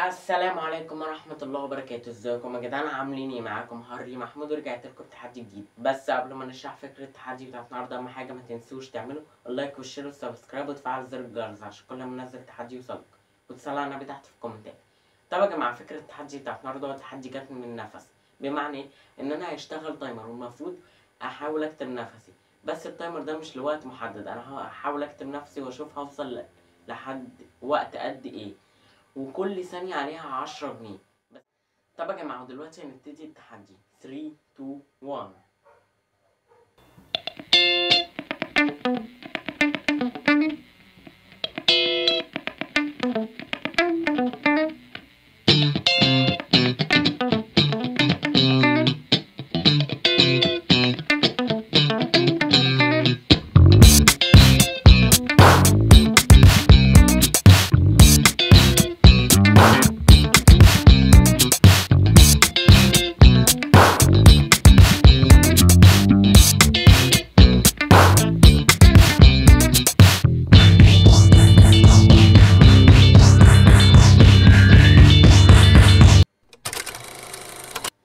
السلام عليكم ورحمة الله وبركاته. ازيكم يا جدعان؟ عاملين ايه؟ معاكم هارلي محمود ورجعت لكم بتحدي جديد. بس قبل ما نشرح فكرة التحدي بتاعت النهارده اهم حاجة ما تنسوش تعملوا اللايك والشير والسبسكرايب وتفعلوا زر الجرس عشان كل ما انزل تحدي يوصلك، وتصلوا على النبي تحت في الكومنتات. طب يا جماعة، فكرة التحدي بتاعت النهارده هو تحدي كتم من النفس، بمعنى ايه؟ ان انا هيشتغل تايمر والمفروض احاول اكتم نفسي، بس التايمر ده مش لوقت محدد، انا هحاول اكتم نفسي واشوف هوصل لحد وقت قد ايه، وكل ثانية عليها 10 جنيه. طب يا جماعة دلوقتي هنبتدي التحدي. 3 2 1.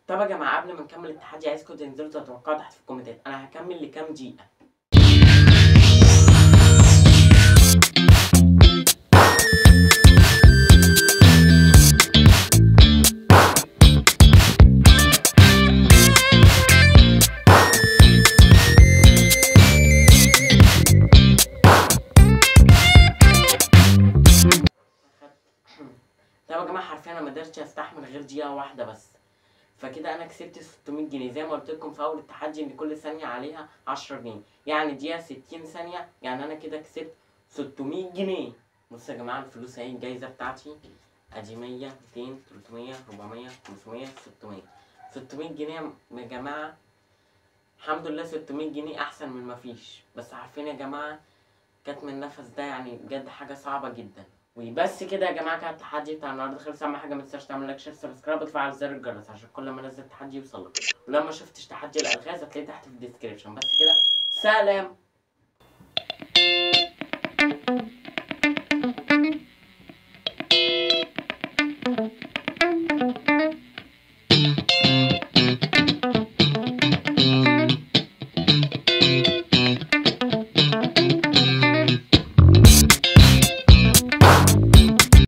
طب يا جماعة قبل ما نكمل التحدي عايزكم تنزلوا تتوقعوا تحت في الكومنتات انا هكمل لكام دقيقة. طب يا جماعة حرفيا انا مقدرتش استحمل غير دقيقة واحدة بس، فكده انا كسبت 600 جنيه. زي ما قلت لكم في اول التحدي ان كل ثانيه عليها 10 جنيه، يعني دقيقه 60 ثانيه، يعني انا كده كسبت 600 جنيه. بصوا يا جماعه الفلوس اهي، الجايزه بتاعتي ادي 100 200 300 400 500 600 جنيه يا جماعه. الحمد لله 600 جنيه احسن من ما فيش. بس عارفين يا جماعه كتم النفس ده يعني بجد حاجه صعبه جدا. وبس كده يا جماعه كان التحدي بتاع النهارده خلص. اهم حاجه ما تنساش تعمل لايك شير سبسكرايب وتفعل زر الجرس عشان كل ما انزل تحدي يوصلك. ولو ما شفتش تحدي الالغاز هتلاقيه تحت في الديسكريبشن. بس كده، سلام.